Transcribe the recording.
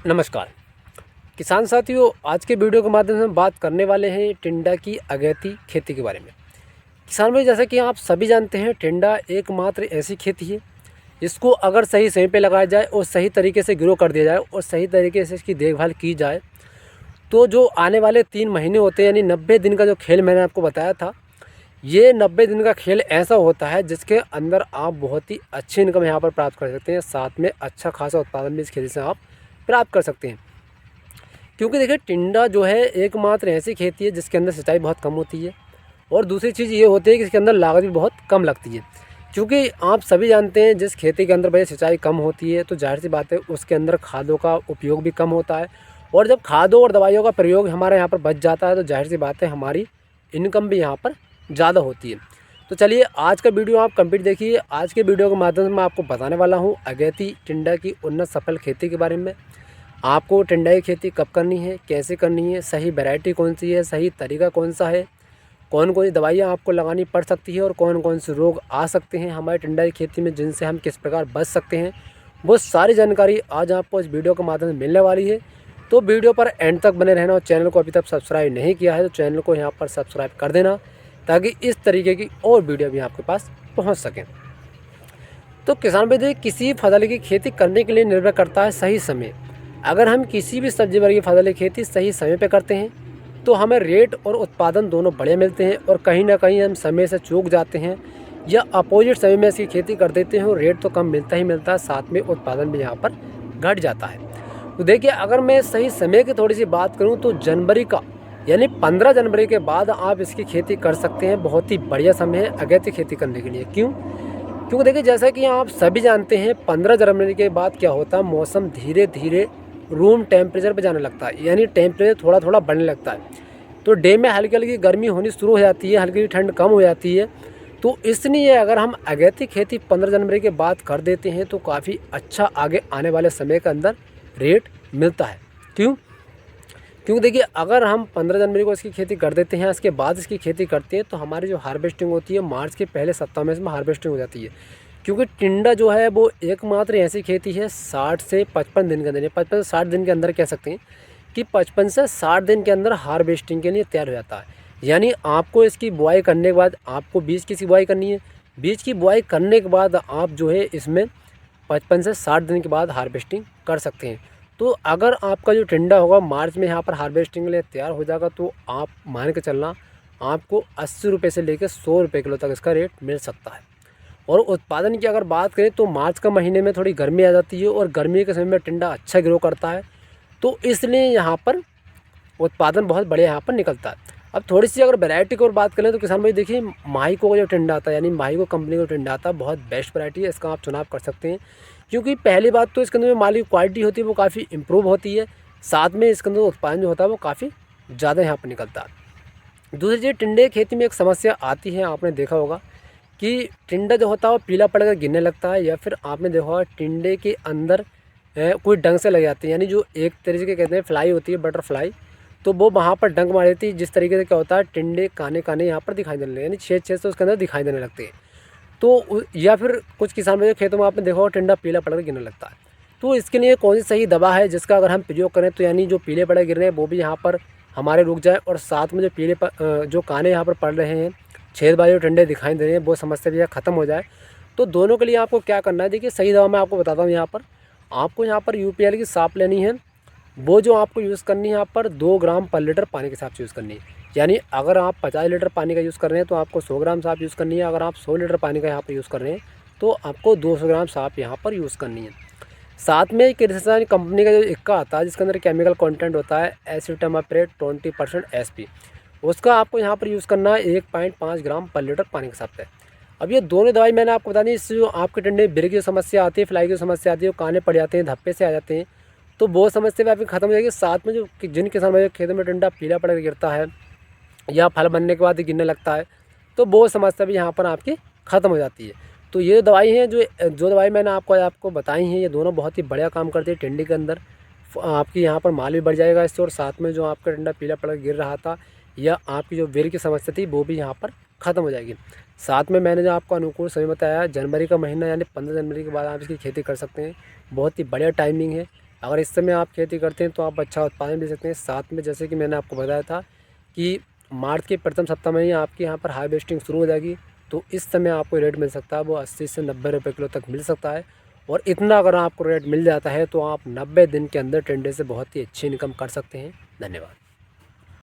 नमस्कार किसान साथियों, आज के वीडियो के माध्यम से हम बात करने वाले हैं टिंडा की अगैती खेती के बारे में। किसान भाई, जैसा कि आप सभी जानते हैं, टिंडा एकमात्र ऐसी खेती है इसको अगर सही समय पे लगाया जाए और सही तरीके से ग्रो कर दिया जाए और सही तरीके से इसकी देखभाल की जाए तो जो आने वाले 3 महीने होते हैं, यानी 90 दिन का जो खेल मैंने आपको बताया था, ये 90 दिन का खेल ऐसा होता है जिसके अंदर आप बहुत ही अच्छी इनकम यहाँ पर प्राप्त कर सकते हैं। साथ में अच्छा खासा उत्पादन भी इस खेती से आप प्राप्त कर सकते हैं। क्योंकि देखिए, टिंडा जो है एकमात्र ऐसी खेती है जिसके अंदर सिंचाई बहुत कम होती है और दूसरी चीज़ ये होती है कि इसके अंदर लागत भी बहुत कम लगती है। क्योंकि आप सभी जानते हैं, जिस खेती के अंदर भाई सिंचाई कम होती है तो जाहिर सी बात है उसके अंदर खादों का उपयोग भी कम होता है, और जब खादों और दवाइयों का प्रयोग हमारे यहाँ पर बच जाता है तो जाहिर सी बात है हमारी इनकम भी यहाँ पर ज़्यादा होती है। तो चलिए, आज का वीडियो आप कंप्लीट देखिए। आज के वीडियो के माध्यम से मैं आपको बताने वाला हूँ अगैती टिंडा की उन्नत सफल खेती के बारे में। आपको टिंडा की खेती कब करनी है, कैसे करनी है, सही वैरायटी कौन सी है, सही तरीका कौन सा है, कौन कौन सी दवाइयाँ आपको लगानी पड़ सकती है और कौन कौन से रोग आ सकते हैं हमारे टिंडा की खेती में जिनसे हम किस प्रकार बच सकते हैं, वो सारी जानकारी आज आपको इस वीडियो के माध्यम से मिलने वाली है। तो वीडियो पर एंड तक बने रहना और चैनल को अभी तक सब्सक्राइब नहीं किया है तो चैनल को यहाँ पर सब्सक्राइब कर देना, ताकि इस तरीके की और वीडियो भी आपके पास पहुँच सकें। तो किसान भाई, देखिए, किसी फसल की खेती करने के लिए निर्भर करता है सही समय। अगर हम किसी भी सब्जी वर्ग की फसल की खेती सही समय पे करते हैं तो हमें रेट और उत्पादन दोनों बढ़िया मिलते हैं, और कहीं ना कहीं हम समय से चूक जाते हैं या अपोजिट समय में इसकी खेती कर देते हैं और रेट तो कम मिलता ही मिलता है, साथ में उत्पादन भी यहाँ पर घट जाता है। तो देखिए, अगर मैं सही समय की थोड़ी सी बात करूँ तो जनवरी का यानी 15 जनवरी के बाद आप इसकी खेती कर सकते हैं। बहुत ही बढ़िया समय है अगैती खेती करने के लिए। क्यों? क्योंकि देखिए, जैसा कि आप सभी जानते हैं, 15 जनवरी के बाद क्या होता है, मौसम धीरे धीरे रूम टेम्परेचर पे जाने लगता है, यानी टेम्परेचर थोड़ा थोड़ा बढ़ने लगता है। तो डे में हल्की हल्की गर्मी होनी शुरू हो जाती है, हल्की ठंड कम हो जाती है। तो इसलिए अगर हम अगैती खेती 15 जनवरी के बाद कर देते हैं तो काफ़ी अच्छा आगे आने वाले समय के अंदर रेट मिलता है। क्यों? क्योंकि देखिए, अगर हम 15 जनवरी को इसकी खेती कर देते हैं, इसके बाद इसकी खेती करते हैं, तो हमारी जो हार्वेस्टिंग होती है मार्च के पहले सप्ताह में इसमें हार्वेस्टिंग हो जाती है। क्योंकि टिंडा जो है वो एकमात्र ऐसी खेती है 60 से 55 दिन के अंदर, 55 से 60 दिन के अंदर कह सकते हैं कि 55 से 60 दिन के अंदर हार्वेस्टिंग के लिए तैयार हो जाता है। यानी आपको इसकी बुआई करने के बाद आपको बीज की बुआई करनी है। बीज की बुआई करने के बाद आप जो है इसमें 55 से 60 दिन के बाद हार्वेस्टिंग कर सकते हैं। तो अगर आपका जो टिंडा होगा मार्च में यहाँ पर हार्वेस्टिंग के लिए तैयार हो जाएगा तो आप मान के चलना, आपको 80 रुपये से लेकर 100 रुपये किलो तक इसका रेट मिल सकता है। और उत्पादन की अगर बात करें तो मार्च का महीने में थोड़ी गर्मी आ जाती है और गर्मी के समय में टिंडा अच्छा ग्रो करता है, तो इसलिए यहाँ पर उत्पादन बहुत बढ़िया यहाँ पर निकलता है। अब थोड़ी सी अगर वैरायटी की और बात करें तो किसान भाई देखिए, माहिको का जो टिंडा आता है, यानी माहिको कंपनी का टिंडा आता है, बहुत बेस्ट वैरायटी है, इसका आप चुनाव कर सकते हैं। क्योंकि पहली बात तो इसके अंदर जो माल की क्वालिटी होती है वो काफ़ी इंप्रूव होती है, साथ में इसके अंदर उत्पादन जो होता है वो काफ़ी ज़्यादा यहाँ पर निकलता है। दूसरी चीज़, टिंडे की खेती में एक समस्या आती है, आपने देखा होगा कि टिंडा जो होता है वो पीला पड़कर गिरने लगता है, या फिर आपने देखा होगा टिंडे के अंदर कोई डंक से लग जाती है, यानी जो एक तरीके के कहते हैं फ्लाई होती है, बटरफ्लाई, तो वो वहाँ पर डंक मार देती है। जिस तरीके से क्या होता है, टिंडे काने काने यहाँ पर दिखाई देने लगते हैं, यानी छेद छेद से उसके अंदर दिखाई देने लगते हैं। तो या फिर कुछ किसान भाई खेतों में आपने देखा होगा टिंडा पीला पड़कर गिरने लगता है। तो इसके लिए कौन सी सही दवा है जिसका अगर हम प्रयोग करें तो यानी जो पीले पड़े गिर रहे हैं वो भी यहाँ पर हमारे रुक जाए, और साथ में जो जो काने यहाँ पर पड़ रहे हैं, छेद वाले जो टिंडे दिखाई दे रहे हैं, वो समस्या भी ख़त्म हो जाए। तो दोनों के लिए आपको क्या करना है, देखिए, सही दवा मैं आपको बताता हूँ। यहाँ पर आपको यहाँ पर यूपीएल की साप लेनी है। वो जो आपको यूज़ करनी है यहाँ पर 2 ग्राम पर लीटर पानी के हिसाब से यूज़ करनी है। यानी अगर आप 50 लीटर पानी का यूज़ कर रहे हैं तो आपको 100 ग्राम साप यूज़ करनी है। अगर आप 100 लीटर पानी का यहाँ पर यूज़ कर रहे हैं तो आपको 200 ग्राम साप यहाँ पर यूज़ करनी है। साथ में किर्लोस्कर कंपनी का जो इक्का आता है जिसके अंदर केमिकल कंटेंट होता है एसिटामाप्रेट 20% एसपी, उसका आपको यहाँ पर यूज़ करना है 1.5 ग्राम पर लीटर पानी के हिसाब से। अब ये दोनों दवाई मैंने आपको बता दी, इससे जो आपके टिंडे बिर की समस्या आती है, फ्लाई की समस्या आती है, वो काने पड़ जाते हैं, धब्बे से आ जाते हैं, तो वो समस्या भी आपकी खत्म हो जाएगी। साथ में जो जिन किसान भाई खेतों में टिंडा पीला पड़ गिरता है या फल बनने के बाद गिरने लगता है, तो वो समस्या भी यहाँ पर आपकी ख़त्म हो जाती है। तो ये दवाई हैं जो दवाई मैंने आपको बताई हैं, ये दोनों बहुत ही बढ़िया काम करती है टिंडे के अंदर। आपकी यहाँ पर माल भी बढ़ जाएगा इससे, और साथ में जो आपका टिंडा पीला पड़ गिर रहा था या आपकी जो वेर की समस्या थी वो भी यहाँ पर ख़त्म हो जाएगी। साथ में मैंने जो आपको अनुकूल समय बताया, जनवरी का महीना यानी 15 जनवरी के बाद आप इसकी खेती कर सकते हैं। बहुत ही बढ़िया टाइमिंग है, अगर इस समय आप खेती करते हैं तो आप अच्छा उत्पादन भी सकते हैं। साथ में जैसे कि मैंने आपको बताया था कि मार्च के प्रथम सप्ताह में ही आपके यहाँ पर हार्वेस्टिंग शुरू हो जाएगी, तो इस समय आपको रेट मिल सकता है वो 80 से 90 रुपये किलो तक मिल सकता है। और इतना अगर आपको रेट मिल जाता है तो आप 90 दिन के अंदर टिंडे से बहुत ही अच्छी इनकम कर सकते हैं। धन्यवाद।